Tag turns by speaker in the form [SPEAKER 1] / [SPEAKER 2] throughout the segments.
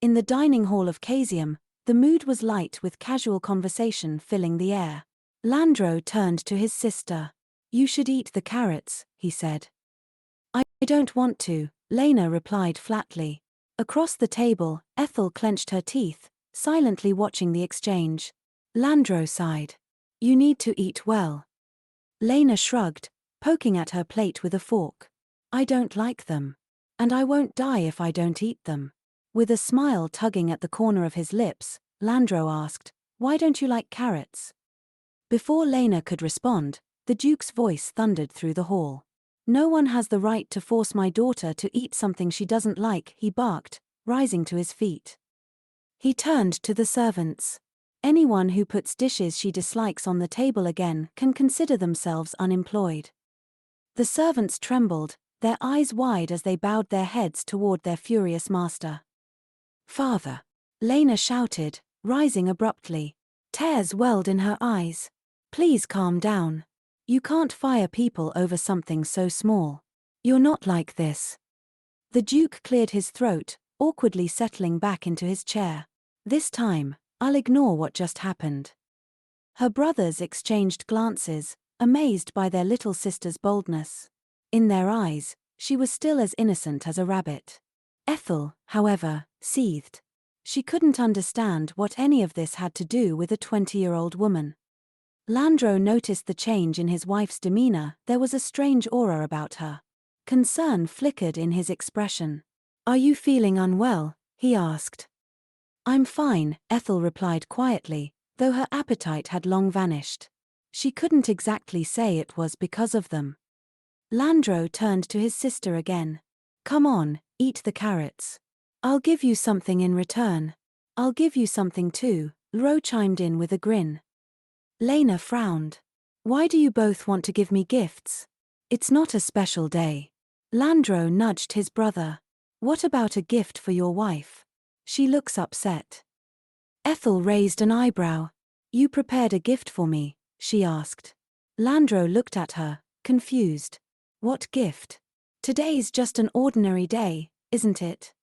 [SPEAKER 1] In the dining hall of Casium, the mood was light with casual conversation filling the air. Landro turned to his sister. "You should eat the carrots," he said. "I don't want to," Lena replied flatly. Across the table, Ethel clenched her teeth, silently watching the exchange. Landro sighed. "You need to eat well." Lena shrugged, poking at her plate with a fork. "I don't like them. And I won't die if I don't eat them." With a smile tugging at the corner of his lips, Landro asked, "Why don't you like carrots?" Before Lena could respond, the Duke's voice thundered through the hall. "No one has the right to force my daughter to eat something she doesn't like," he barked, rising to his feet. He turned to the servants. "Anyone who puts dishes she dislikes on the table again can consider themselves unemployed." The servants trembled, their eyes wide as they bowed their heads toward their furious master. "Father!" Lena shouted, rising abruptly. Tears welled in her eyes. "Please calm down. You can't fire people over something so small. You're not like this." The Duke cleared his throat, awkwardly settling back into his chair. "This time, I'll ignore what just happened." Her brothers exchanged glances, amazed by their little sister's boldness. In their eyes, she was still as innocent as a rabbit. Ethel, however, seethed. She couldn't understand what any of this had to do with a 20-year-old woman. Landro noticed the change in his wife's demeanor. There was a strange aura about her. Concern flickered in his expression. "Are you feeling unwell?" he asked. "I'm fine," Ethel replied quietly, though her appetite had long vanished. She couldn't exactly say it was because of them. Landro turned to his sister again. "Come on, eat the carrots. I'll give you something in return." "I'll give you something too," Ro chimed in with a grin. Lena frowned. "Why do you both want to give me gifts? It's not a special day." Landro nudged his brother. "What about a gift for your wife? She looks upset." Ethel raised an eyebrow. "You prepared a gift for me?" she asked. Landro looked at her, confused. "What gift? Today's just an ordinary day, isn't it?"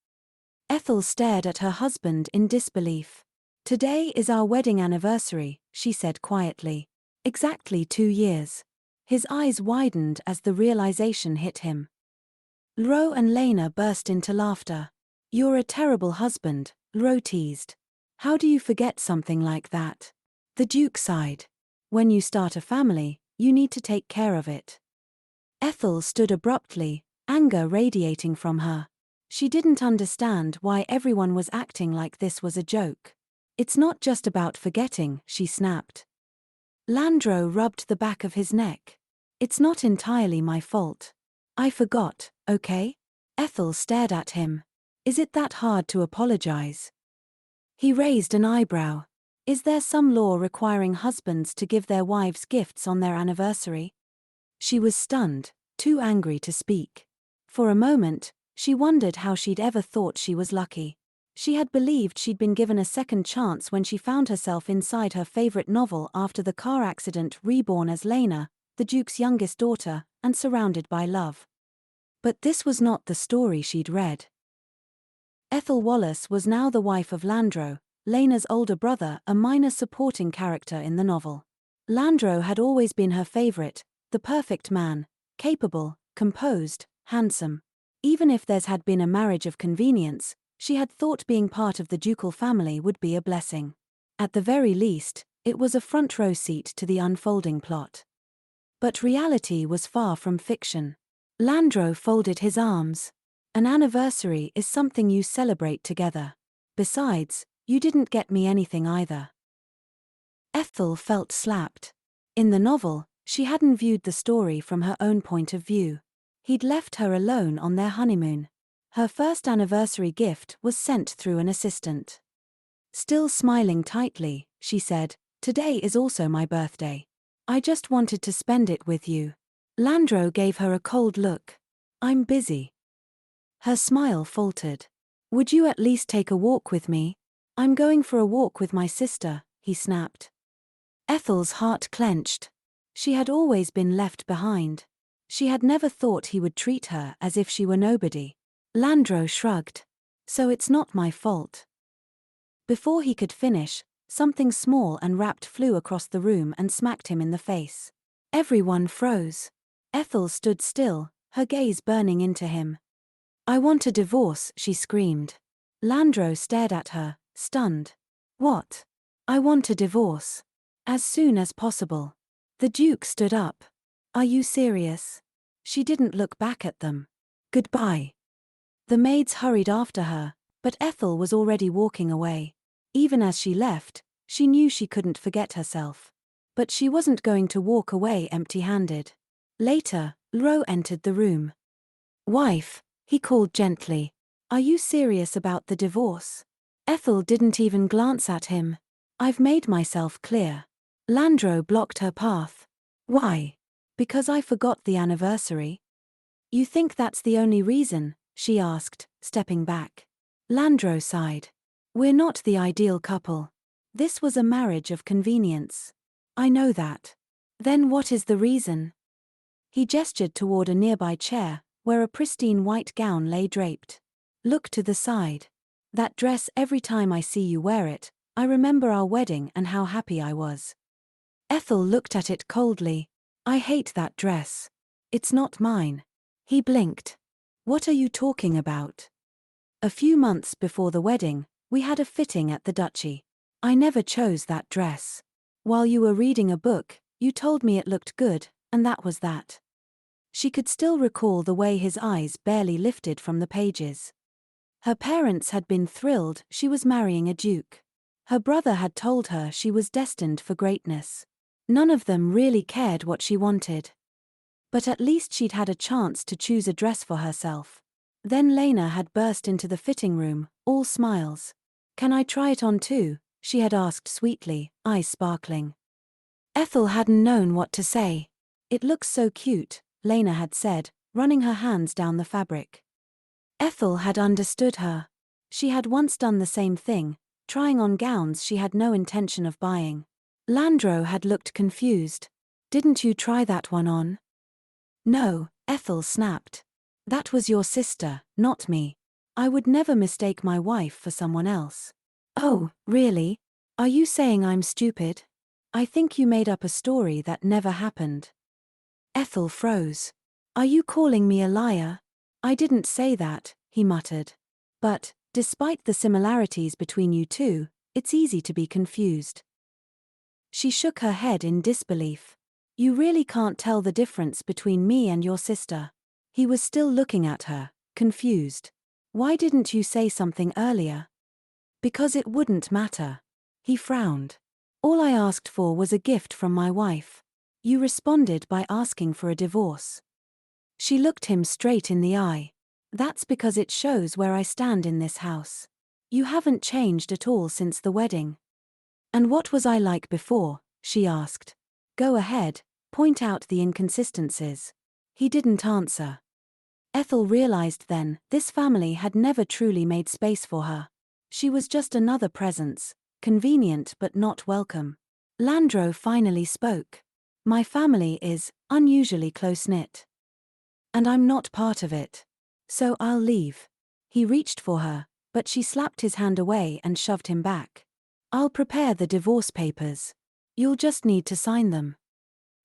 [SPEAKER 1] Ethel stared at her husband in disbelief. "Today is our wedding anniversary," she said quietly. "Exactly 2 years." His eyes widened as the realization hit him. Ro and Lena burst into laughter. "You're a terrible husband," Ro teased. "How do you forget something like that?" The Duke sighed. "When you start a family, you need to take care of it." Ethel stood abruptly, anger radiating from her. She didn't understand why everyone was acting like this was a joke. "It's not just about forgetting," she snapped. Landro rubbed the back of his neck. "It's not entirely my fault. I forgot, okay?" Ethel stared at him. "Is it that hard to apologize?" He raised an eyebrow. "Is there some law requiring husbands to give their wives gifts on their anniversary?" She was stunned, too angry to speak. For a moment, she wondered how she'd ever thought she was lucky. She had believed she'd been given a second chance when she found herself inside her favorite novel after the car accident, reborn as Lena, the Duke's youngest daughter, and surrounded by love. But this was not the story she'd read. Ethel Wallace was now the wife of Landro, Lena's older brother, a minor supporting character in the novel. Landro had always been her favorite, the perfect man, capable, composed, handsome. Even if theirs had been a marriage of convenience, she had thought being part of the ducal family would be a blessing. At the very least, it was a front-row seat to the unfolding plot. But reality was far from fiction. Landro folded his arms. "An anniversary is something you celebrate together. Besides, you didn't get me anything either." Ethel felt slapped. In the novel, she hadn't viewed the story from her own point of view. He'd left her alone on their honeymoon. Her first anniversary gift was sent through an assistant. Still smiling tightly, she said, "Today is also my birthday. I just wanted to spend it with you." Landro gave her a cold look. "I'm busy." Her smile faltered. "Would you at least take a walk with me?" "I'm going for a walk with my sister," he snapped. Ethel's heart clenched. She had always been left behind. She had never thought he would treat her as if she were nobody. Landro shrugged. "So it's not my fault. Before he could finish, something small and wrapped flew across the room and smacked him in the face. Everyone froze. Ethel stood still, her gaze burning into him. "I want a divorce," she screamed. Landro stared at her, stunned. "What?" "I want a divorce. As soon as possible." The Duke stood up. "Are you serious?" She didn't look back at them. "Goodbye." The maids hurried after her, but Ethel was already walking away. Even as she left, she knew she couldn't forget herself. But she wasn't going to walk away empty-handed. Later, Ro entered the room. "Wife," he called gently, "are you serious about the divorce?" Ethel didn't even glance at him. "I've made myself clear." Landro blocked her path. "Why?" "Because I forgot the anniversary." "You think that's the only reason?" she asked, stepping back. Landro sighed. "We're not the ideal couple. This was a marriage of convenience." "I know that." "Then what is the reason?" He gestured toward a nearby chair, where a pristine white gown lay draped. "Look to the side. That dress, every time I see you wear it, I remember our wedding and how happy I was." Ethel looked at it coldly. "I hate that dress. It's not mine." He blinked. "What are you talking about?" "A few months before the wedding, we had a fitting at the duchy. I never chose that dress. While you were reading a book, you told me it looked good, and that was that." She could still recall the way his eyes barely lifted from the pages. Her parents had been thrilled she was marrying a duke. Her brother had told her she was destined for greatness. None of them really cared what she wanted. But at least she'd had a chance to choose a dress for herself. Then Lena had burst into the fitting room, all smiles. "Can I try it on too?" she had asked sweetly, eyes sparkling. Ethel hadn't known what to say. "It looks so cute," Lena had said, running her hands down the fabric. Ethel had understood her. She had once done the same thing, trying on gowns she had no intention of buying. Landro had looked confused. "Didn't you try that one on?" "No," Ethel snapped. "That was your sister, not me. I would never mistake my wife for someone else." "Oh, really? Are you saying I'm stupid? I think you made up a story that never happened." Ethel froze. "Are you calling me a liar?" "I didn't say that," he muttered. "But, despite the similarities between you two, it's easy to be confused." She shook her head in disbelief. "You really can't tell the difference between me and your sister." He was still looking at her, confused. "Why didn't you say something earlier?" "Because it wouldn't matter." He frowned. "All I asked for was a gift from my wife. You responded by asking for a divorce." She looked him straight in the eye. "That's because it shows where I stand in this house. You haven't changed at all since the wedding." "And what was I like before?" she asked. "Go ahead, point out the inconsistencies." He didn't answer. Ethel realized then, this family had never truly made space for her. She was just another presence, convenient but not welcome. Landro finally spoke. "My family is unusually close-knit. And I'm not part of it. So I'll leave." He reached for her, but she slapped his hand away and shoved him back. "I'll prepare the divorce papers. You'll just need to sign them."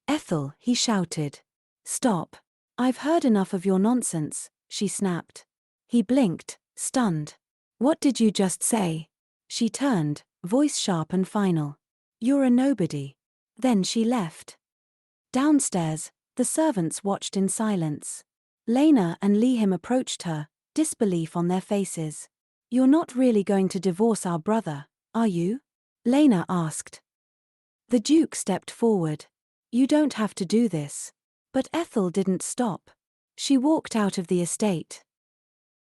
[SPEAKER 1] "Ethel," he shouted. "Stop. I've heard enough of your nonsense," she snapped. He blinked, stunned. "What did you just say?" She turned, voice sharp and final. "You're a nobody." Then she left. Downstairs, the servants watched in silence. Lena and Lihim approached her, disbelief on their faces. "You're not really going to divorce our brother, are you?" Lena asked. The Duke stepped forward. "You don't have to do this." But Ethel didn't stop. She walked out of the estate.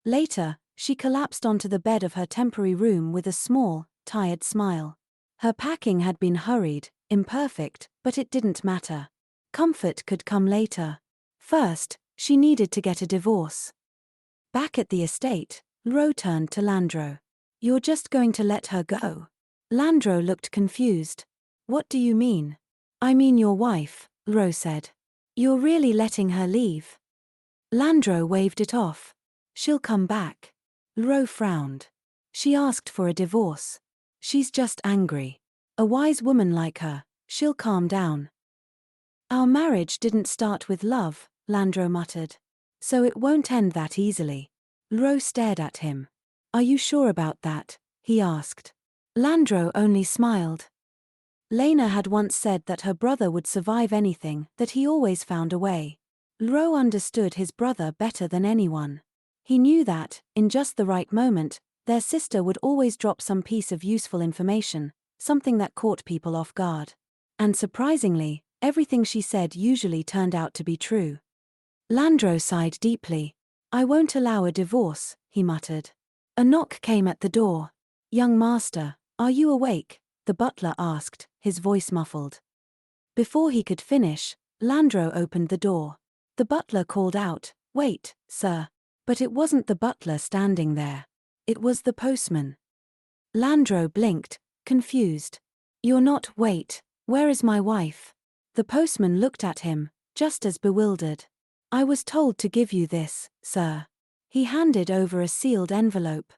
[SPEAKER 1] Later, she collapsed onto the bed of her temporary room with a small, tired smile. Her packing had been hurried, imperfect, but it didn't matter. Comfort could come later. First, she needed to get a divorce. Back at the estate, Ro turned to Landro. "You're just going to let her go?" Landro looked confused. "What do you mean?" "I mean your wife," Ro said. "You're really letting her leave?" Landro waved it off. "She'll come back." Ro frowned. "She asked for a divorce. She's just angry. A wise woman like her, she'll calm down. Our marriage didn't start with love, Landro muttered. So it won't end that easily. Ro stared at him. Are you sure about that? He asked. Landro only smiled. Lena had once said that her brother would survive anything, that he always found a way. Ro understood his brother better than anyone. He knew that, in just the right moment, their sister would always drop some piece of useful information, something that caught people off guard. And surprisingly, everything she said usually turned out to be true. Landro sighed deeply. I won't allow a divorce, he muttered. A knock came at the door. Young master, are you awake? The butler asked, his voice muffled. Before he could finish, Landro opened the door. The butler called out, Wait, sir. But it wasn't the butler standing there. It was the postman. Landro blinked, confused. You're not, wait, where is my wife? The postman looked at him, just as bewildered. I was told to give you this, sir. He handed over a sealed envelope.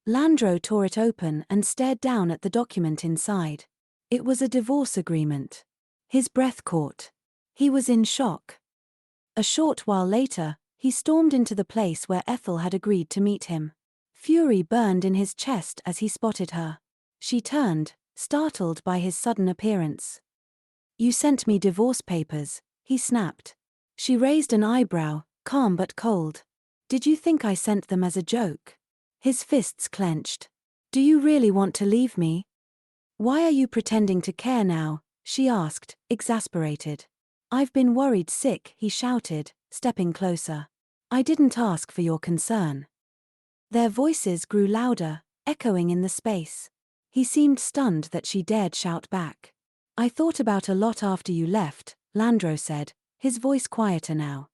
[SPEAKER 1] Landro tore it open and stared down at the document inside. It was a divorce agreement. His breath caught. He was in shock. A short while later, he stormed into the place where Ethel had agreed to meet him. Fury burned in his chest as he spotted her. She turned, startled by his sudden appearance. You sent me divorce papers, he snapped. She raised an eyebrow, calm but cold. Did you think I sent them as a joke? His fists clenched. Do you really want to leave me? Why are you pretending to care now? She asked, exasperated. I've been worried sick, he shouted, stepping closer. I didn't ask for your concern. Their voices grew louder, echoing in the space. He seemed stunned that she dared shout back. I thought about a lot after you left, Landro said, his voice quieter now.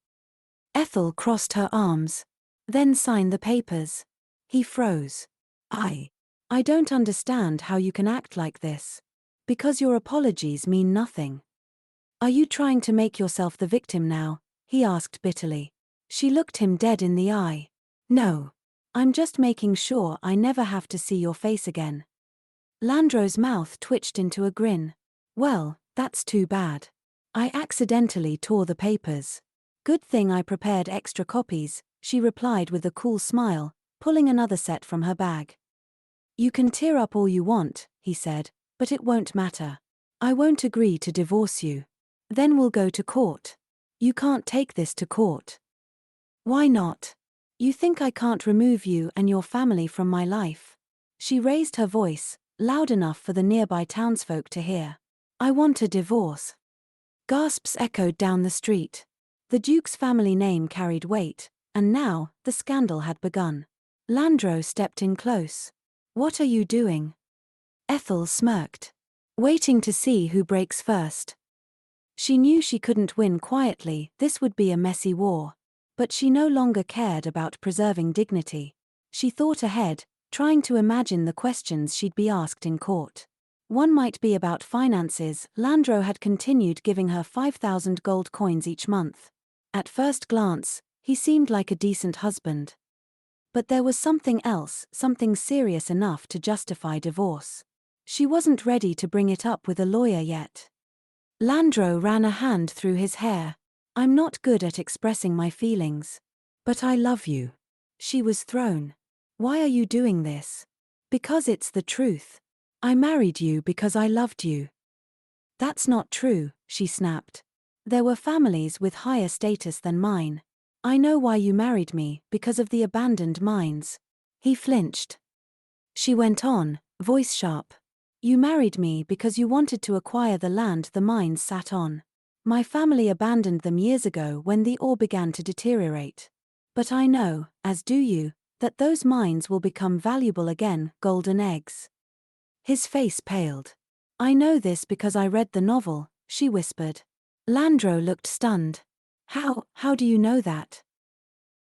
[SPEAKER 1] Ethel crossed her arms. Then sign the papers. He froze. I don't understand how you can act like this. Because your apologies mean nothing. Are you trying to make yourself the victim now? He asked bitterly. She looked him dead in the eye. No. I'm just making sure I never have to see your face again. Landro's mouth twitched into a grin. Well, that's too bad. I accidentally tore the papers. Good thing I prepared extra copies, she replied with a cool smile, pulling another set from her bag. You can tear up all you want, he said, but it won't matter. I won't agree to divorce you. Then we'll go to court. You can't take this to court. Why not? You think I can't remove you and your family from my life? She raised her voice, loud enough for the nearby townsfolk to hear. I want a divorce. Gasps echoed down the street. The Duke's family name carried weight, and now, the scandal had begun. Landro stepped in close. What are you doing? Ethel smirked. Waiting to see who breaks first. She knew she couldn't win quietly, this would be a messy war. But she no longer cared about preserving dignity. She thought ahead, trying to imagine the questions she'd be asked in court. One might be about finances. Landro had continued giving her 5,000 gold coins each month. At first glance, he seemed like a decent husband. But there was something else, something serious enough to justify divorce. She wasn't ready to bring it up with a lawyer yet. Landro ran a hand through his hair. I'm not good at expressing my feelings. But I love you. She was thrown. Why are you doing this? Because it's the truth. I married you because I loved you. That's not true, she snapped. There were families with higher status than mine. I know why you married me, because of the abandoned mines. He flinched. She went on, voice sharp. You married me because you wanted to acquire the land the mines sat on. My family abandoned them years ago when the ore began to deteriorate. But I know, as do you, that those mines will become valuable again, golden eggs. His face paled. I know this because I read the novel, she whispered. Landro looked stunned. How do you know that?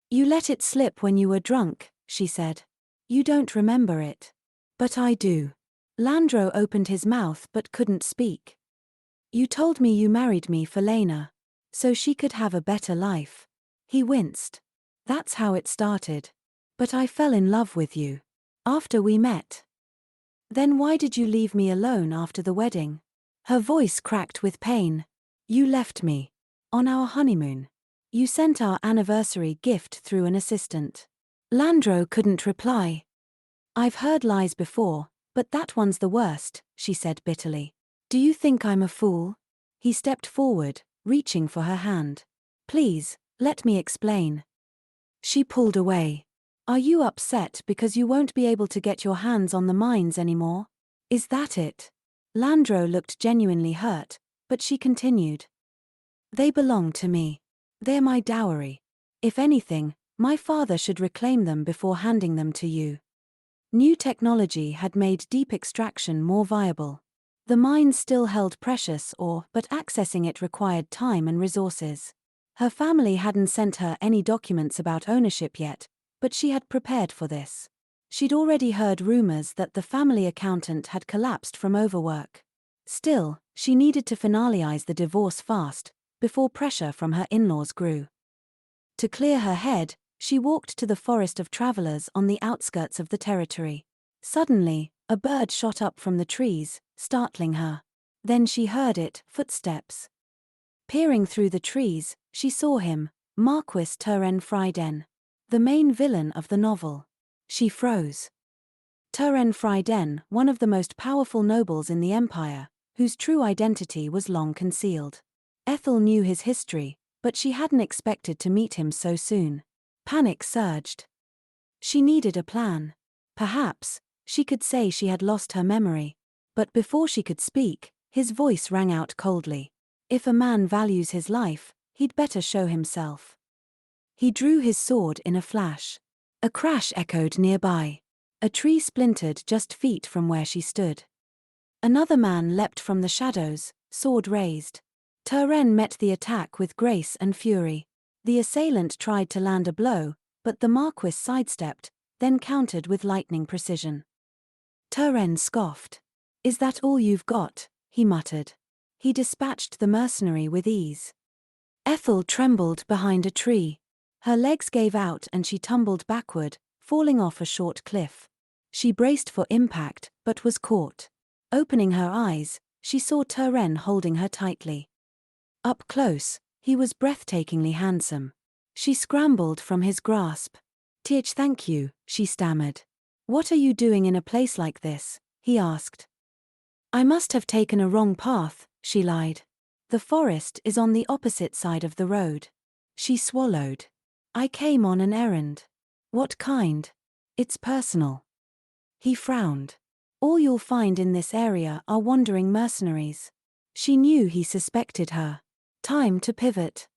[SPEAKER 1] You let it slip when you were drunk, she said. You don't remember it. But I do. Landro opened his mouth but couldn't speak. You told me you married me for Lena. So she could have a better life. He winced. That's how it started. But I fell in love with you. After we met. Then why did you leave me alone after the wedding? Her voice cracked with pain. You left me. On our honeymoon. You sent our anniversary gift through an assistant. Landro couldn't reply. I've heard lies before, but that one's the worst, she said bitterly. Do you think I'm a fool? He stepped forward, reaching for her hand. Please, let me explain. She pulled away. Are you upset because you won't be able to get your hands on the mines anymore? Is that it? Landro looked genuinely hurt, but she continued. They belong to me. They're my dowry. If anything, my father should reclaim them before handing them to you. New technology had made deep extraction more viable. The mines still held precious ore, but accessing it required time and resources. Her family hadn't sent her any documents about ownership yet, but she had prepared for this. She'd already heard rumors that the family accountant had collapsed from overwork. Still, she needed to finalize the divorce fast, before pressure from her in-laws grew. To clear her head, she walked to the forest of travelers on the outskirts of the territory. Suddenly, a bird shot up from the trees, startling her. Then she heard it, footsteps. Peering through the trees, she saw him, Marquis Turen Fryden, the main villain of the novel. She froze. Turen Fryden, one of the most powerful nobles in the empire, whose true identity was long concealed. Ethel knew his history, but she hadn't expected to meet him so soon. Panic surged. She needed a plan. Perhaps, she could say she had lost her memory. But before she could speak, his voice rang out coldly. If a man values his life, he'd better show himself. He drew his sword in a flash. A crash echoed nearby. A tree splintered just feet from where she stood. Another man leapt from the shadows, sword raised. Turen met the attack with grace and fury. The assailant tried to land a blow, but the Marquis sidestepped, then countered with lightning precision. Turen scoffed. Is that all you've got? He muttered. He dispatched the mercenary with ease. Ethel trembled behind a tree. Her legs gave out and she tumbled backward, falling off a short cliff. She braced for impact, but was caught. Opening her eyes, she saw Turen holding her tightly. Up close, he was breathtakingly handsome. She scrambled from his grasp. Thank you, she stammered. What are you doing in a place like this? He asked. I must have taken a wrong path, she lied. The forest is on the opposite side of the road. She swallowed. I came on an errand. What kind? It's personal. He frowned. All you'll find in this area are wandering mercenaries. She knew he suspected her. Time to pivot.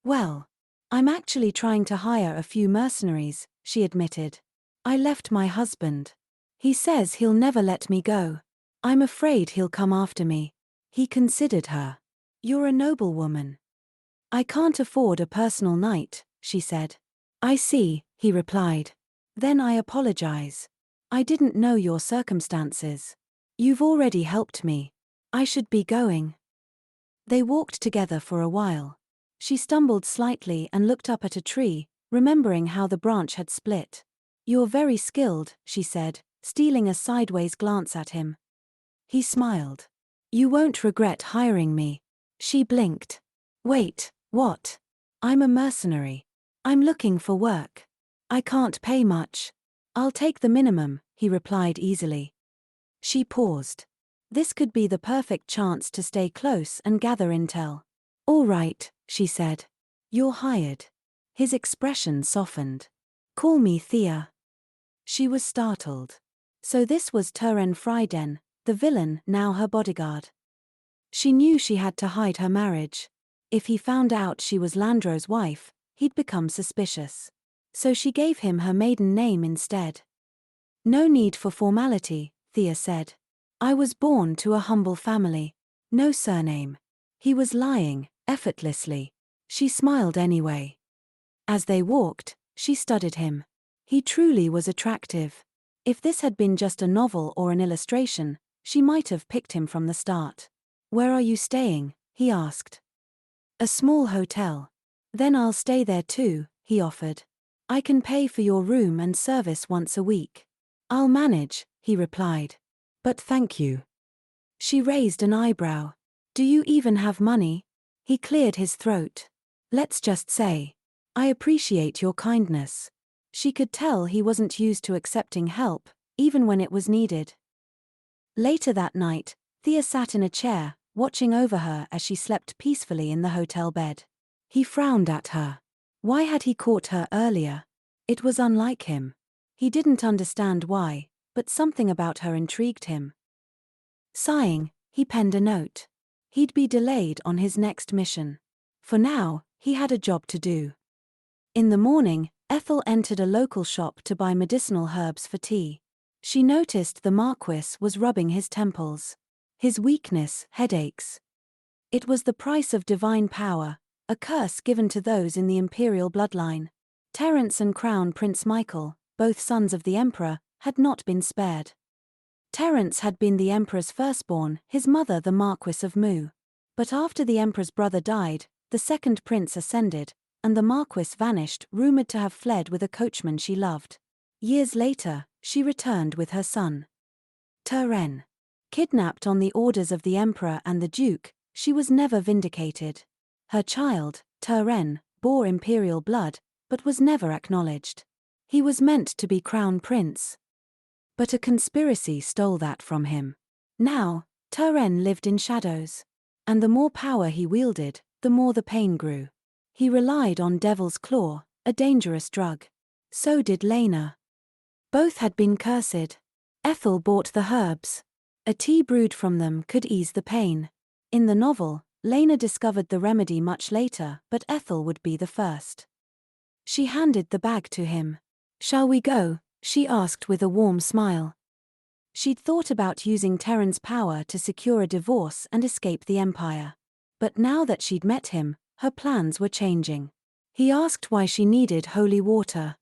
[SPEAKER 1] Well, I'm actually trying to hire a few mercenaries, she admitted. I left my husband. He says he'll never let me go. I'm afraid he'll come after me. He considered her. You're a noble woman. I can't afford a personal knight, she said. I see, he replied. Then I apologize. I didn't know your circumstances. You've already helped me. I should be going. They walked together for a while. She stumbled slightly and looked up at a tree, remembering how the branch had split. You're very skilled, she said, stealing a sideways glance at him. He smiled. You won't regret hiring me. She blinked. Wait, what? I'm a mercenary. I'm looking for work. I can't pay much. I'll take the minimum, he replied easily. She paused. This could be the perfect chance to stay close and gather intel. All right, she said. You're hired. His expression softened. Call me Thea. She was startled. So this was Turen Fryden, the villain, now her bodyguard. She knew she had to hide her marriage. If he found out she was Landro's wife, he'd become suspicious. So she gave him her maiden name instead. No need for formality, Thea said. I was born to a humble family. No surname. He was lying, effortlessly. She smiled anyway. As they walked, she studied him. He truly was attractive. If this had been just a novel or an illustration, she might have picked him from the start. Where are you staying? He asked. A small hotel. Then I'll stay there too, he offered. I can pay for your room and service once a week. I'll manage, he replied. But thank you. She raised an eyebrow. Do you even have money? He cleared his throat. Let's just say, I appreciate your kindness. She could tell he wasn't used to accepting help, even when it was needed. Later that night, Thea sat in a chair, watching over her as she slept peacefully in the hotel bed. He frowned at her. Why had he caught her earlier? It was unlike him. He didn't understand why, but something about her intrigued him. Sighing, he penned a note. He'd be delayed on his next mission. For now, he had a job to do. In the morning, Ethel entered a local shop to buy medicinal herbs for tea. She noticed the Marquis was rubbing his temples. His weakness, headaches. It was the price of divine power, a curse given to those in the imperial bloodline. Terence and Crown Prince Michael, both sons of the Emperor, had not been spared. Terence had been the Emperor's firstborn, his mother the Marquis of Mu. But after the Emperor's brother died, the second prince ascended, and the Marquis vanished, rumored to have fled with a coachman she loved. Years later, she returned with her son. Terence. Kidnapped on the orders of the Emperor and the Duke, she was never vindicated. Her child, Terence, bore imperial blood, but was never acknowledged. He was meant to be crown prince. But a conspiracy stole that from him. Now, Terence lived in shadows. And the more power he wielded, the more the pain grew. He relied on Devil's Claw, a dangerous drug. So did Lena. Both had been cursed. Ethel bought the herbs. A tea brewed from them could ease the pain. In the novel, Lena discovered the remedy much later, but Ethel would be the first. She handed the bag to him. Shall we go? She asked with a warm smile. She'd thought about using Terrence's power to secure a divorce and escape the Empire. But now that she'd met him, her plans were changing. He asked why she needed holy water.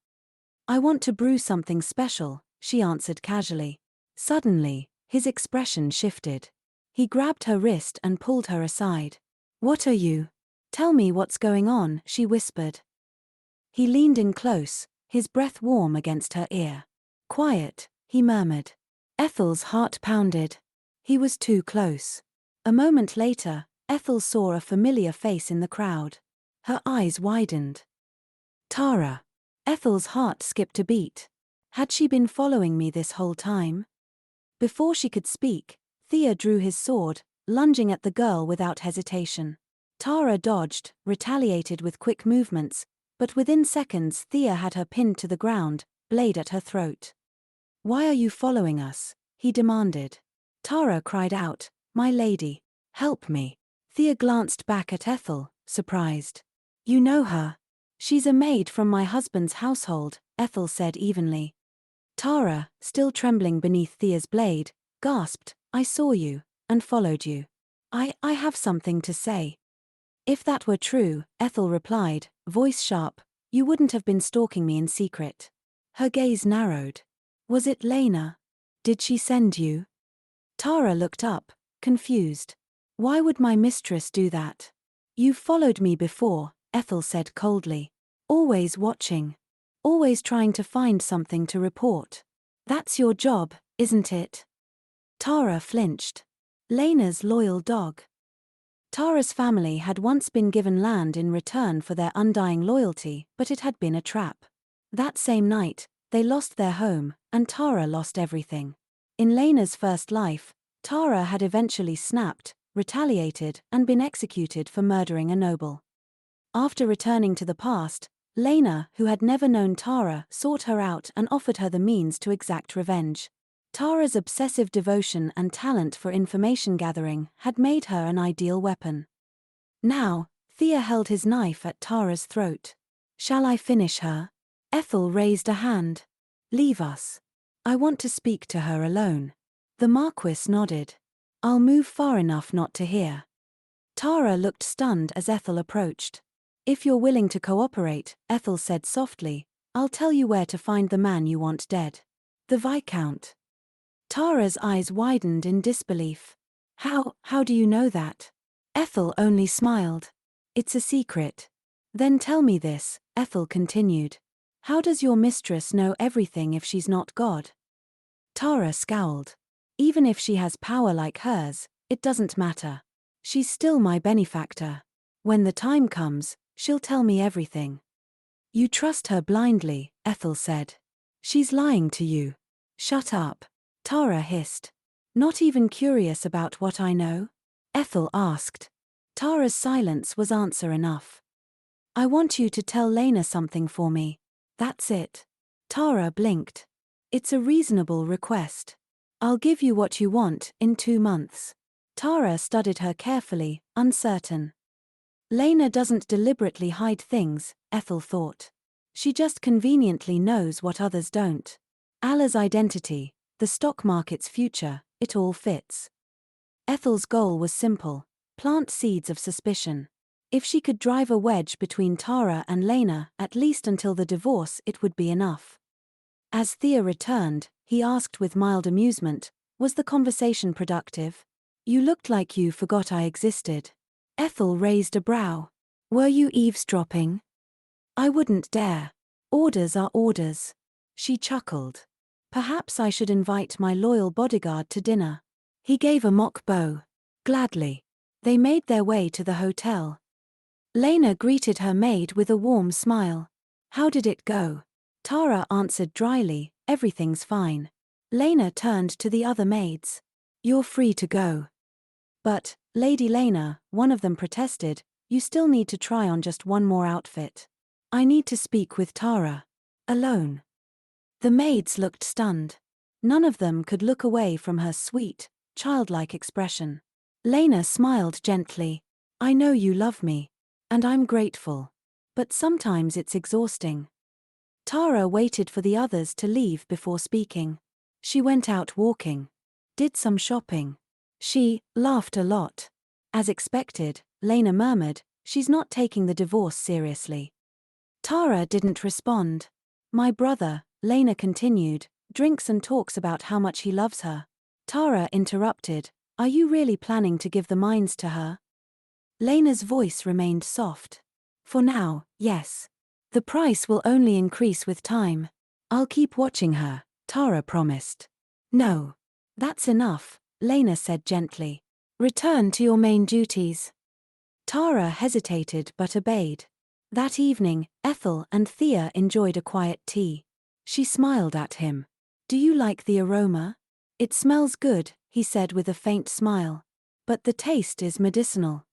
[SPEAKER 1] I want to brew something special, she answered casually. Suddenly, his expression shifted. He grabbed her wrist and pulled her aside. What are you? Tell me what's going on, she whispered. He leaned in close, his breath warm against her ear. Quiet, he murmured. Ethel's heart pounded. He was too close. A moment later, Ethel saw a familiar face in the crowd. Her eyes widened. Tara. Ethel's heart skipped a beat. Had she been following me this whole time? Before she could speak, Thea drew his sword, lunging at the girl without hesitation. Tara dodged, retaliated with quick movements, but within seconds Thea had her pinned to the ground, blade at her throat. Why are you following us? He demanded. Tara cried out, My lady, help me. Thea glanced back at Ethel, surprised. You know her. She's a maid from my husband's household, Ethel said evenly. Tara, still trembling beneath Thea's blade, gasped, I saw you, and followed you. I have something to say. If that were true, Ethel replied, voice sharp, you wouldn't have been stalking me in secret. Her gaze narrowed. Was it Lena? Did she send you? Tara looked up, confused. Why would my mistress do that? You've followed me before, Ethel said coldly. Always watching. Always trying to find something to report. That's your job, isn't it? Tara flinched. Lena's loyal dog. Tara's family had once been given land in return for their undying loyalty, but it had been a trap. That same night, they lost their home, and Tara lost everything. In Lena's first life, Tara had eventually snapped, retaliated, and been executed for murdering a noble. After returning to the past, Lena, who had never known Tara, sought her out and offered her the means to exact revenge. Tara's obsessive devotion and talent for information gathering had made her an ideal weapon. Now, Thea held his knife at Tara's throat. Shall I finish her? Ethel raised a hand. Leave us. I want to speak to her alone. The Marquis nodded. I'll move far enough not to hear. Tara looked stunned as Ethel approached. If you're willing to cooperate, Ethel said softly, I'll tell you where to find the man you want dead. The Viscount. Tara's eyes widened in disbelief. How do you know that? Ethel only smiled. It's a secret. Then tell me this, Ethel continued. How does your mistress know everything if she's not God? Tara scowled. Even if she has power like hers, it doesn't matter. She's still my benefactor. When the time comes, she'll tell me everything. You trust her blindly, Ethel said. She's lying to you. Shut up. Tara hissed. Not even curious about what I know? Ethel asked. Tara's silence was answer enough. I want you to tell Lena something for me. That's it. Tara blinked. It's a reasonable request. I'll give you what you want in 2 months. Tara studied her carefully, uncertain. Lena doesn't deliberately hide things, Ethel thought. She just conveniently knows what others don't. Alla's identity, the stock market's future, it all fits. Ethel's goal was simple: plant seeds of suspicion. If she could drive a wedge between Tara and Lena, at least until the divorce, it would be enough. As Thea returned, he asked with mild amusement, was the conversation productive? You looked like you forgot I existed. Ethel raised a brow. Were you eavesdropping? I wouldn't dare. Orders are orders. She chuckled. Perhaps I should invite my loyal bodyguard to dinner. He gave a mock bow. Gladly. They made their way to the hotel. Lena greeted her maid with a warm smile. How did it go? Tara answered dryly, everything's fine. Lena turned to the other maids. You're free to go. But, Lady Lena, one of them protested, you still need to try on just one more outfit. I need to speak with Tara. Alone. The maids looked stunned. None of them could look away from her sweet, childlike expression. Lena smiled gently. I know you love me. And I'm grateful. But sometimes it's exhausting. Tara waited for the others to leave before speaking. She went out walking. Did some shopping. She laughed a lot. As expected, Lena murmured, she's not taking the divorce seriously. Tara didn't respond. My brother, Lena continued, drinks and talks about how much he loves her. Tara interrupted, are you really planning to give the mines to her? Lena's voice remained soft. For now, yes. The price will only increase with time. I'll keep watching her, Tara promised. No. That's enough, Lena said gently. Return to your main duties. Tara hesitated but obeyed. That evening, Ethel and Thea enjoyed a quiet tea. She smiled at him. Do you like the aroma? It smells good, he said with a faint smile. But the taste is medicinal.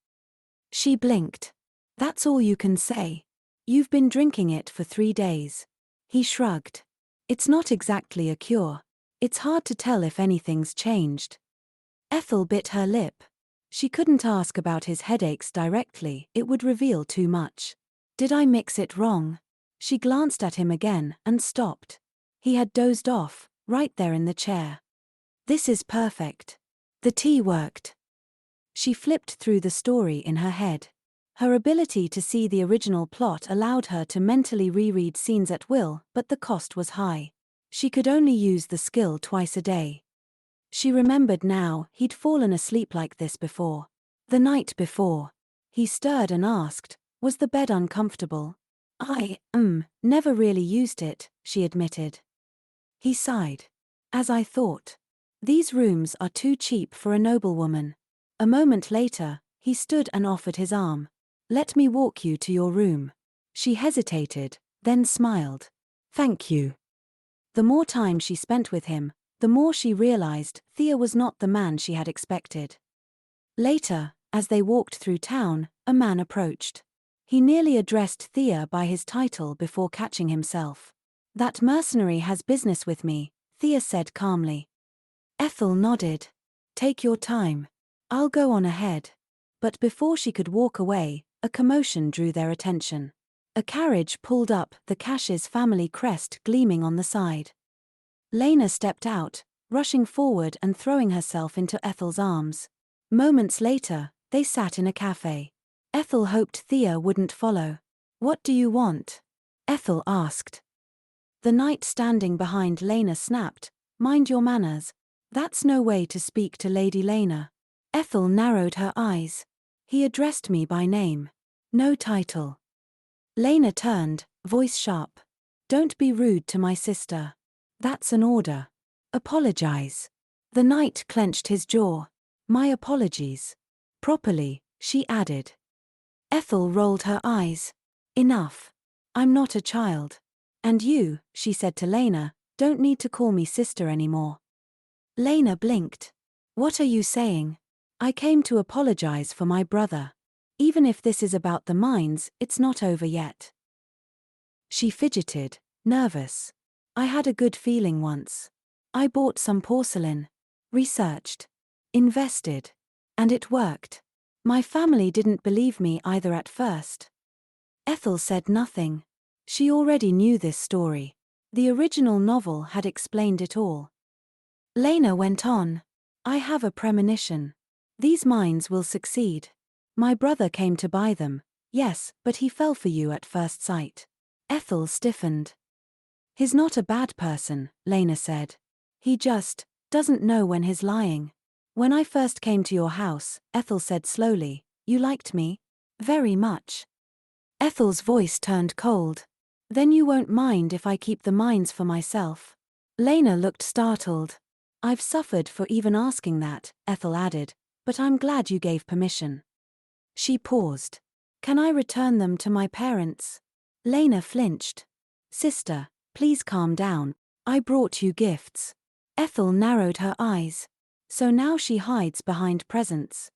[SPEAKER 1] She blinked. That's all you can say. You've been drinking it for 3 days. He shrugged. It's not exactly a cure. It's hard to tell if anything's changed. Ethel bit her lip. She couldn't ask about his headaches directly, it would reveal too much. Did I mix it wrong? She glanced at him again and stopped. He had dozed off, right there in the chair. This is perfect. The tea worked. She flipped through the story in her head. Her ability to see the original plot allowed her to mentally reread scenes at will, but the cost was high. She could only use the skill twice a day. She remembered now, he'd fallen asleep like this before. The night before. He stirred and asked, was the bed uncomfortable? I never really used it, she admitted. He sighed. As I thought. These rooms are too cheap for a noblewoman. A moment later, he stood and offered his arm. Let me walk you to your room. She hesitated, then smiled. Thank you. The more time she spent with him, the more she realized Thea was not the man she had expected. Later, as they walked through town, a man approached. He nearly addressed Thea by his title before catching himself. That mercenary has business with me, Thea said calmly. Ethel nodded. Take your time. I'll go on ahead. But before she could walk away, a commotion drew their attention. A carriage pulled up, the Cash's family crest gleaming on the side. Lena stepped out, rushing forward and throwing herself into Ethel's arms. Moments later, they sat in a cafe. Ethel hoped Thea wouldn't follow. What do you want? Ethel asked. The knight standing behind Lena snapped, mind your manners. That's no way to speak to Lady Lena. Ethel narrowed her eyes. He addressed me by name. No title. Lena turned, voice sharp. Don't be rude to my sister. That's an order. Apologize. The knight clenched his jaw. My apologies. Properly, she added. Ethel rolled her eyes. Enough. I'm not a child. And you, she said to Lena, don't need to call me sister anymore. Lena blinked. What are you saying? I came to apologize for my brother. Even if this is about the mines, it's not over yet. She fidgeted, nervous. I had a good feeling once. I bought some porcelain. Researched. Invested. And it worked. My family didn't believe me either at first. Ethel said nothing. She already knew this story. The original novel had explained it all. Lena went on. I have a premonition. These mines will succeed. My brother came to buy them, yes, but he fell for you at first sight. Ethel stiffened. He's not a bad person, Lena said. He just doesn't know when he's lying. When I first came to your house, Ethel said slowly, you liked me? Very much. Ethel's voice turned cold. Then you won't mind if I keep the mines for myself. Lena looked startled. I've suffered for even asking that, Ethel added, but I'm glad you gave permission. She paused. Can I return them to my parents? Lena flinched. Sister, please calm down. I brought you gifts. Ethel narrowed her eyes. So now she hides behind presents.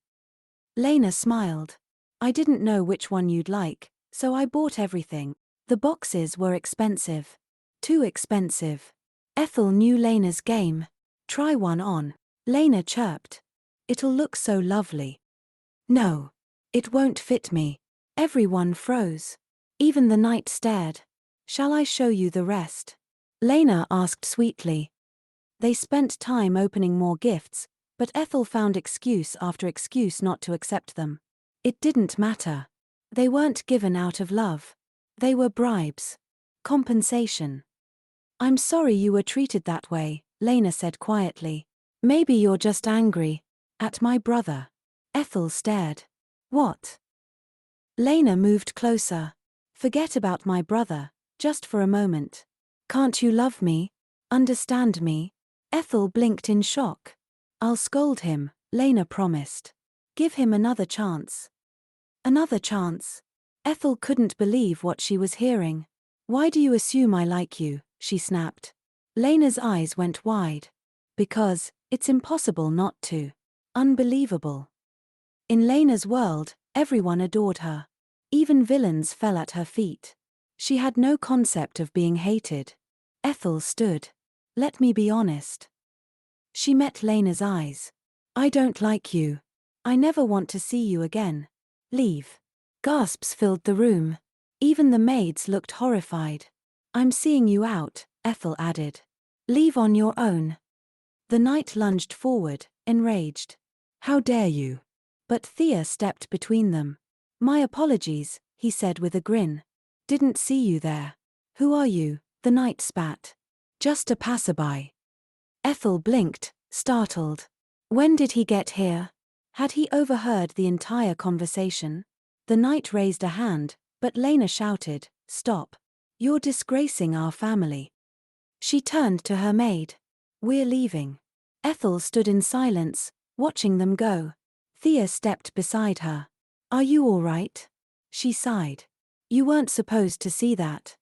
[SPEAKER 1] Lena smiled. I didn't know which one you'd like, so I bought everything. The boxes were expensive. Too expensive. Ethel knew Lena's game. Try one on. Lena chirped. It'll look so lovely. No. It won't fit me. Everyone froze. Even the knight stared. Shall I show you the rest? Lena asked sweetly. They spent time opening more gifts, but Ethel found excuse after excuse not to accept them. It didn't matter. They weren't given out of love. They were bribes. Compensation. I'm sorry you were treated that way, Lena said quietly. Maybe you're just angry. At my brother. Ethel stared. What? Lena moved closer. Forget about my brother, just for a moment. Can't you love me? Understand me? Ethel blinked in shock. I'll scold him, Lena promised. Give him another chance. Another chance? Ethel couldn't believe what she was hearing. Why do you assume I like you? She snapped. Lena's eyes went wide. Because, it's impossible not to. Unbelievable. In Lena's world, everyone adored her. Even villains fell at her feet. She had no concept of being hated. Ethel stood. Let me be honest. She met Lena's eyes. I don't like you. I never want to see you again. Leave. Gasps filled the room. Even the maids looked horrified. I'm seeing you out, Ethel added. Leave on your own. The knight lunged forward, enraged. How dare you? But Thea stepped between them. My apologies, he said with a grin. Didn't see you there. Who are you? The knight spat. Just a passerby. Ethel blinked, startled. When did he get here? Had he overheard the entire conversation? The knight raised a hand, but Lena shouted, Stop. You're disgracing our family. She turned to her maid. We're leaving. Ethel stood in silence, watching them go. Thea stepped beside her. Are you all right? She sighed. You weren't supposed to see that.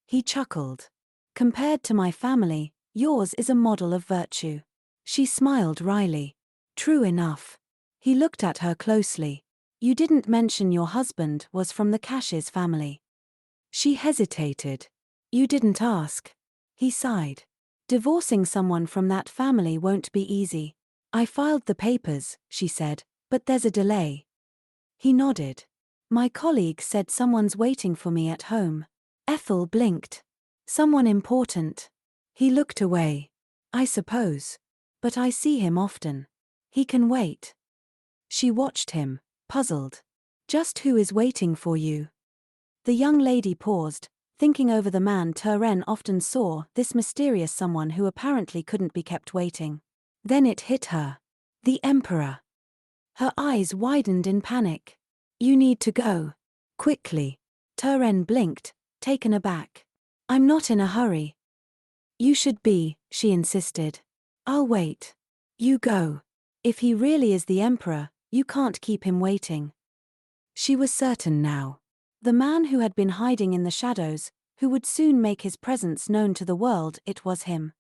[SPEAKER 1] He chuckled. Compared to my family, yours is a model of virtue. She smiled wryly. True enough. He looked at her closely. You didn't mention your husband was from the Cash's family. She hesitated. You didn't ask. He sighed. Divorcing someone from that family won't be easy. I filed the papers, she said, but there's a delay. He nodded. My colleague said someone's waiting for me at home. Ethel blinked. Someone important. He looked away. I suppose. But I see him often. He can wait. She watched him, puzzled. Just who is waiting for you? The young lady paused, thinking over the man Turen often saw, this mysterious someone who apparently couldn't be kept waiting. Then it hit her. The Emperor. Her eyes widened in panic. You need to go. Quickly. Turen blinked, taken aback. I'm not in a hurry. You should be, she insisted. I'll wait. You go. If he really is the emperor, you can't keep him waiting. She was certain now. The man who had been hiding in the shadows, who would soon make his presence known to the world, it was him.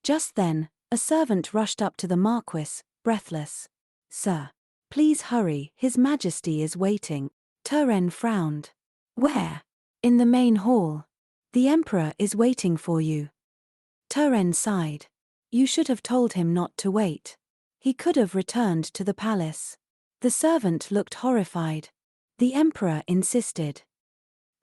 [SPEAKER 1] Just then, a servant rushed up to the Marquis, breathless. Sir, please hurry, His Majesty is waiting. Turen frowned. Where? In the main hall. The Emperor is waiting for you. Turen sighed. You should have told him not to wait. He could have returned to the palace. The servant looked horrified. The Emperor insisted.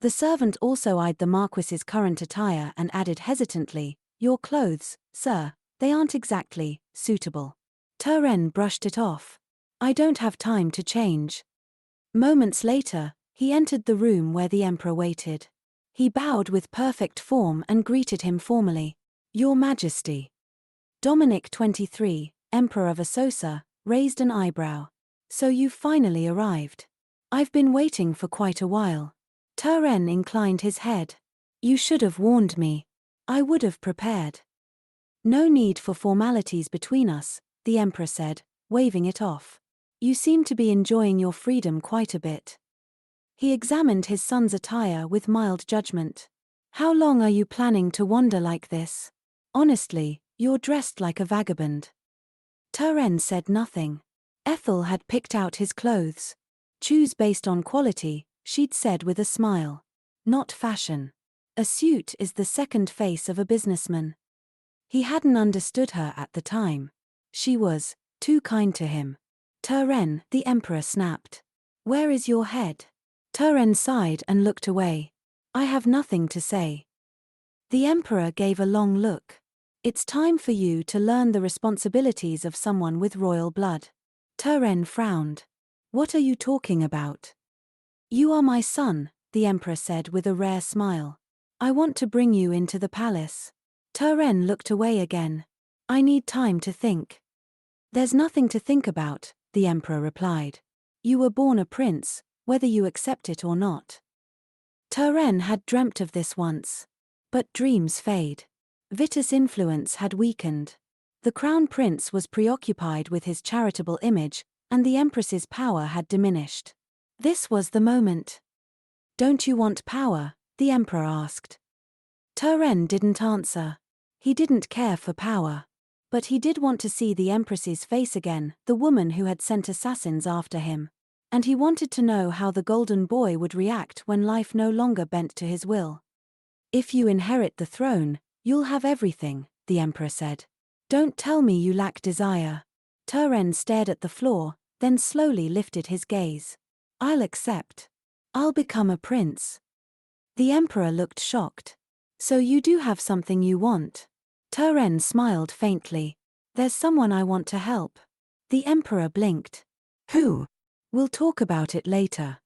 [SPEAKER 1] The servant also eyed the Marquis's current attire and added hesitantly, Your clothes, sir, they aren't exactly suitable. Turen brushed it off. I don't have time to change. Moments later, he entered the room where the Emperor waited. He bowed with perfect form and greeted him formally. Your Majesty. Dominic 23, Emperor of Assosa, raised an eyebrow. So you've finally arrived. I've been waiting for quite a while. Turen inclined his head. You should have warned me. I would have prepared. No need for formalities between us, the Emperor said, waving it off. You seem to be enjoying your freedom quite a bit. He examined his son's attire with mild judgment. How long are you planning to wander like this? Honestly, you're dressed like a vagabond. Turen said nothing. Ethel had picked out his clothes. Choose based on quality, she'd said with a smile. Not fashion. A suit is the second face of a businessman. He hadn't understood her at the time. She was too kind to him. Turen, the Emperor snapped. Where is your head? Turen sighed and looked away. I have nothing to say. The Emperor gave a long look. It's time for you to learn the responsibilities of someone with royal blood. Turen frowned. What are you talking about? You are my son, the Emperor said with a rare smile. I want to bring you into the palace. Turen looked away again. I need time to think. There's nothing to think about, the Emperor replied. You were born a prince, whether you accept it or not. Turen had dreamt of this once. But dreams fade. Vitus' influence had weakened. The crown prince was preoccupied with his charitable image, and the empress's power had diminished. This was the moment. Don't you want power? The Emperor asked. Turen didn't answer. He didn't care for power. But he did want to see the Empress's face again, the woman who had sent assassins after him. And he wanted to know how the golden boy would react when life no longer bent to his will. If you inherit the throne, you'll have everything, the Emperor said. Don't tell me you lack desire. Turen stared at the floor, then slowly lifted his gaze. I'll accept. I'll become a prince. The Emperor looked shocked. So you do have something you want? Turen smiled faintly. There's someone I want to help. The Emperor blinked. Who? We'll talk about it later.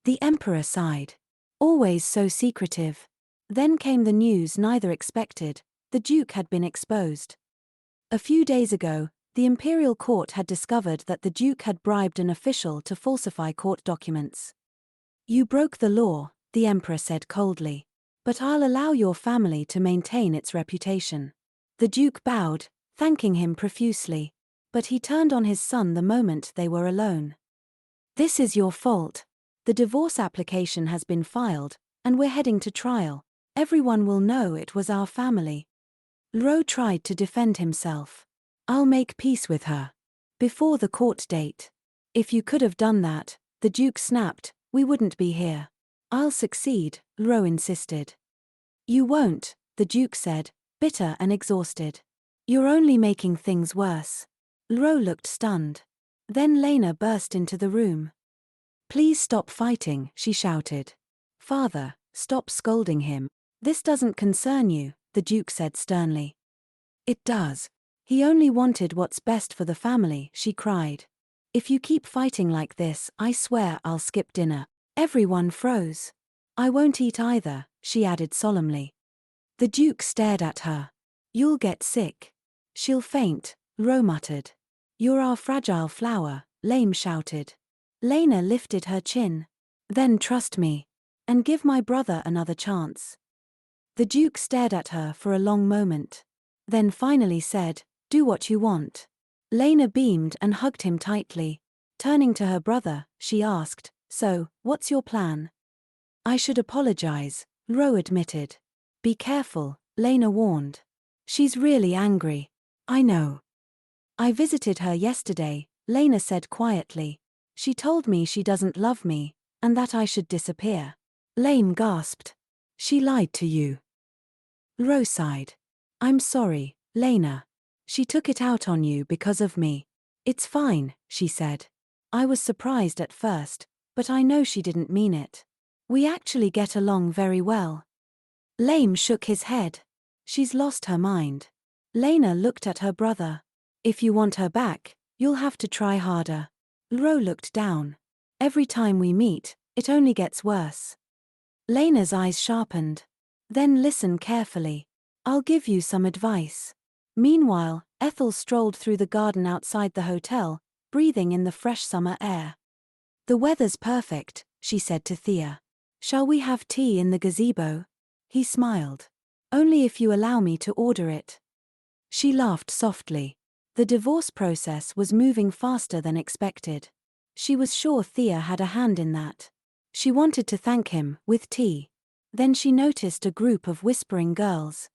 [SPEAKER 1] The Emperor sighed. Always so secretive. Then came the news neither expected. The Duke had been exposed. A few days ago, the imperial court had discovered that the Duke had bribed an official to falsify court documents. You broke the law, the Emperor said coldly. But I'll allow your family to maintain its reputation. The Duke bowed, thanking him profusely. But he turned on his son the moment they were alone. This is your fault. The divorce application has been filed, and we're heading to trial. Everyone will know it was our family. Ro tried to defend himself. I'll make peace with her. Before the court date. If you could have done that, the Duke snapped, we wouldn't be here. I'll succeed, Ro insisted. You won't, the Duke said, bitter and exhausted. You're only making things worse. Ro looked stunned. Then Lena burst into the room. Please stop fighting, she shouted. Father, stop scolding him. This doesn't concern you, the Duke said sternly. It does. He only wanted what's best for the family, she cried. If you keep fighting like this, I swear I'll skip dinner. Everyone froze. I won't eat either, she added solemnly. The Duke stared at her. You'll get sick. She'll faint, Ro muttered. You're our fragile flower, Lame shouted. Lena lifted her chin. Then trust me. And give my brother another chance. The Duke stared at her for a long moment. Then finally said, Do what you want. Lena beamed and hugged him tightly. Turning to her brother, she asked, "So, what's your plan?" "I should apologize," Ro admitted. "Be careful," Lena warned. "She's really angry." "I know. I visited her yesterday," Lena said quietly. "She told me she doesn't love me, and that I should disappear." Lame gasped. "She lied to you." Ro sighed. "I'm sorry, Lena. She took it out on you because of me." "It's fine," she said. "I was surprised at first, but I know she didn't mean it. We actually get along very well." Lame shook his head. "She's lost her mind." Lena looked at her brother. "If you want her back, you'll have to try harder." Ro looked down. "Every time we meet, it only gets worse." Lena's eyes sharpened. "Then listen carefully. I'll give you some advice." Meanwhile, Ethel strolled through the garden outside the hotel, breathing in the fresh summer air. "The weather's perfect," she said to Thea. "Shall we have tea in the gazebo?" He smiled. "Only if you allow me to order it." She laughed softly. The divorce process was moving faster than expected. She was sure Thea had a hand in that. She wanted to thank him, with tea. Then she noticed a group of whispering girls.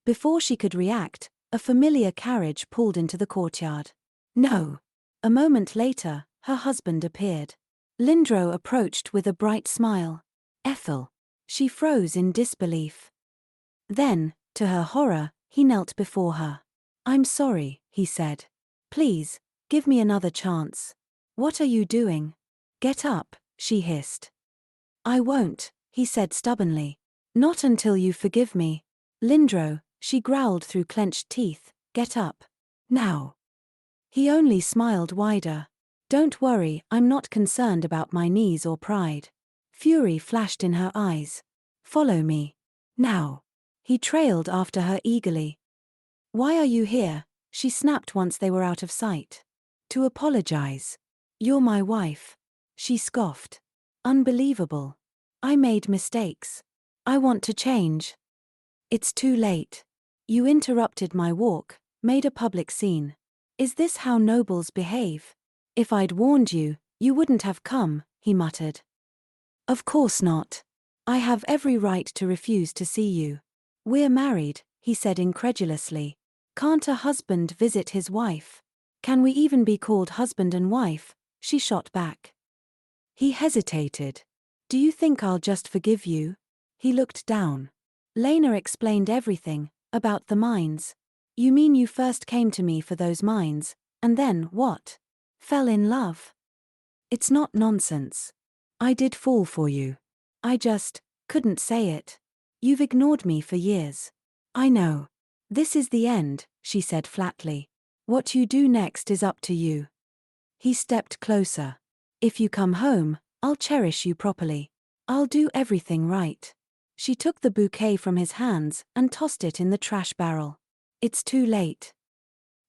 [SPEAKER 1] Before she could react, a familiar carriage pulled into the courtyard. "No." A moment later, her husband appeared. Lindro approached with a bright smile. "Ethel." She froze in disbelief. Then, to her horror, he knelt before her. "I'm sorry," he said. "Please, give me another chance." "What are you doing?" "Get up," she hissed. "I won't," he said stubbornly. "Not until you forgive me." "Lindro," she growled through clenched teeth, "get up. Now." He only smiled wider. "Don't worry, I'm not concerned about my knees or pride." Fury flashed in her eyes. "Follow me. Now." He trailed after her eagerly. "Why are you here?" she snapped once they were out of sight. "To apologize." "You're my wife." She scoffed. "Unbelievable. I made mistakes. I want to change." "It's too late. You interrupted my walk, made a public scene. Is this how nobles behave?" "If I'd warned you, you wouldn't have come," he muttered. "Of course not. I have every right to refuse to see you." "We're married," he said incredulously. "Can't a husband visit his wife? Can we even be called husband and wife?" she shot back. He hesitated. "Do you think I'll just forgive you?" He looked down. Lena explained everything, about the mines. "You mean you first came to me for those mines, and then, what? Fell in love?" "It's not nonsense. I did fall for you. I just couldn't say it. You've ignored me for years." "I know. This is the end," she said flatly. "What you do next is up to you." He stepped closer. "If you come home, I'll cherish you properly. I'll do everything right." She took the bouquet from his hands and tossed it in the trash barrel. "It's too late."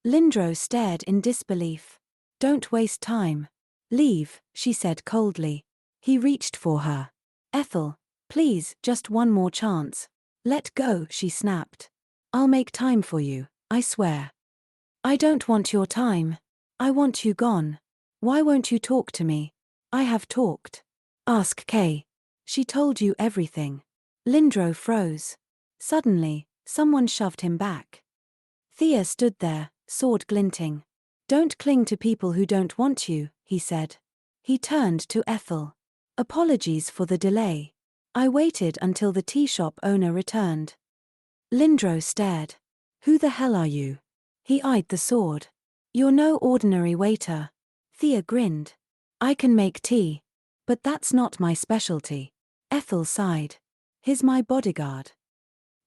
[SPEAKER 1] Lindro stared in disbelief. "Don't waste time. Leave," she said coldly. He reached for her. "Ethel, please, just one more chance." "Let go," she snapped. "I'll make time for you, I swear." "I don't want your time. I want you gone. Why won't you talk to me?" "I have talked. Ask Kay. She told you everything." Lindro froze. Suddenly, someone shoved him back. Thea stood there, sword glinting. "Don't cling to people who don't want you," he said. He turned to Ethel. "Apologies for the delay. I waited until the tea shop owner returned." Lindro stared. "Who the hell are you?" He eyed the sword. "You're no ordinary waiter." Thea grinned. "I can make tea. But that's not my specialty." Ethel sighed. "He's my bodyguard."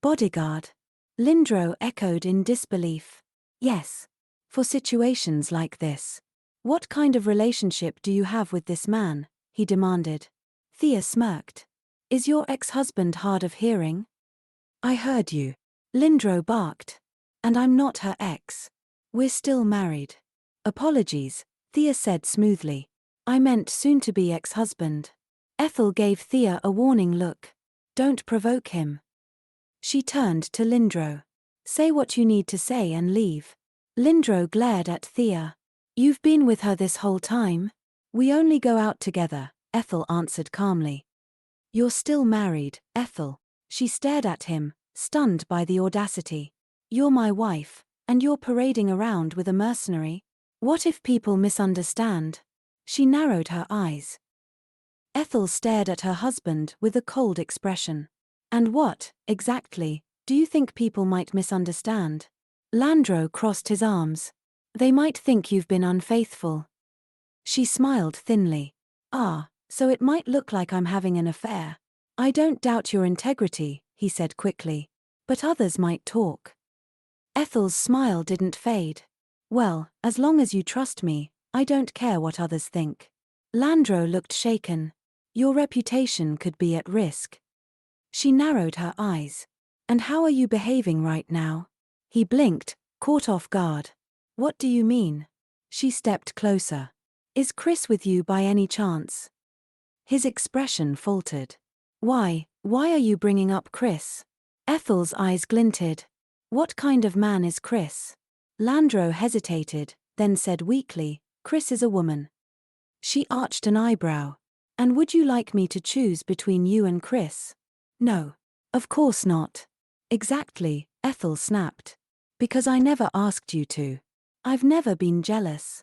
[SPEAKER 1] "Bodyguard?" Lindro echoed in disbelief. "Yes. For situations like this." "What kind of relationship do you have with this man?" he demanded. Thea smirked. "Is your ex-husband hard of hearing?" "I heard you." Lindro barked. "And I'm not her ex. We're still married." "Apologies," Thea said smoothly. "I meant soon-to-be ex-husband." Ethel gave Thea a warning look. "Don't provoke him." She turned to Lindro. "Say what you need to say and leave." Lindro glared at Thea. You've been with her this whole time? We only go out together, Ethel answered calmly. You're still married, Ethel. She stared at him, stunned by the audacity. You're my wife, and you're parading around with a mercenary? What if people misunderstand? She narrowed her eyes. Ethel stared at her husband with a cold expression. And what, exactly, do you think people might misunderstand? Landro crossed his arms. They might think you've been unfaithful. She smiled thinly. Ah, so it might look like I'm having an affair. I don't doubt your integrity, he said quickly. But others might talk. Ethel's smile didn't fade. Well, as long as you trust me, I don't care what others think. Landro looked shaken. Your reputation could be at risk. She narrowed her eyes. And how are you behaving right now? He blinked, caught off guard. What do you mean? She stepped closer. Is Chris with you by any chance? His expression faltered. Why are you bringing up Chris? Ethel's eyes glinted. What kind of man is Chris? Landro hesitated, then said weakly, Chris is a woman. She arched an eyebrow. And would you like me to choose between you and Chris? No. Of course not. Exactly, Ethel snapped. Because I never asked you to. I've never been jealous.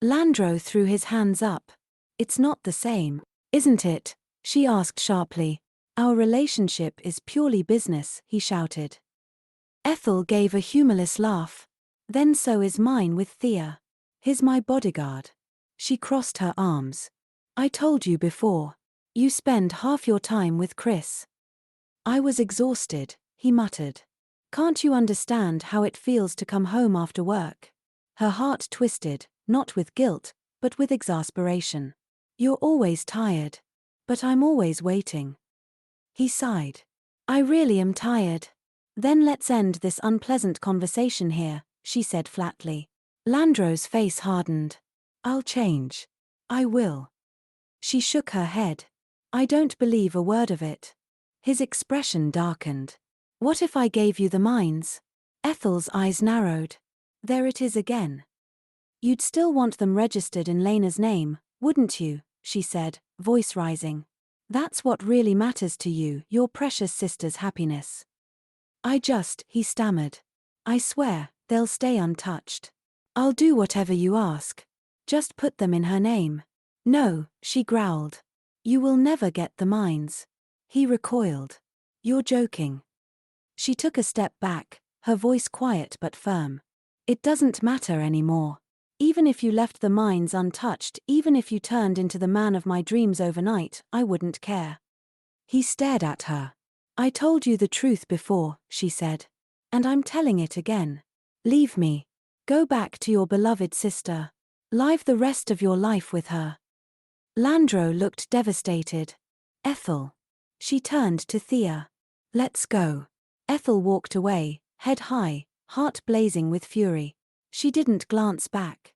[SPEAKER 1] Landro threw his hands up. It's not the same, isn't it? She asked sharply. Our relationship is purely business, he shouted. Ethel gave a humorless laugh. Then so is mine with Thea. He's my bodyguard. She crossed her arms. I told you before. You spend half your time with Chris. I was exhausted, he muttered. Can't you understand how it feels to come home after work? Her heart twisted, not with guilt, but with exasperation. You're always tired. But I'm always waiting. He sighed. I really am tired. Then let's end this unpleasant conversation here, she said flatly. Landro's face hardened. I'll change. I will. She shook her head. I don't believe a word of it. His expression darkened. What if I gave you the mines? Ethel's eyes narrowed. There it is again. You'd still want them registered in Lena's name, wouldn't you? She said, voice rising. That's what really matters to you, your precious sister's happiness. He stammered. I swear, they'll stay untouched. I'll do whatever you ask. Just put them in her name. No, she growled. You will never get the mines. He recoiled. You're joking. She took a step back, her voice quiet but firm. It doesn't matter anymore. Even if you left the mines untouched, even if you turned into the man of my dreams overnight, I wouldn't care. He stared at her. I told you the truth before, she said. And I'm telling it again. Leave me. Go back to your beloved sister. Live the rest of your life with her. Landro looked devastated. Ethel. She turned to Thea. Let's go. Ethel walked away, head high, heart blazing with fury. She didn't glance back.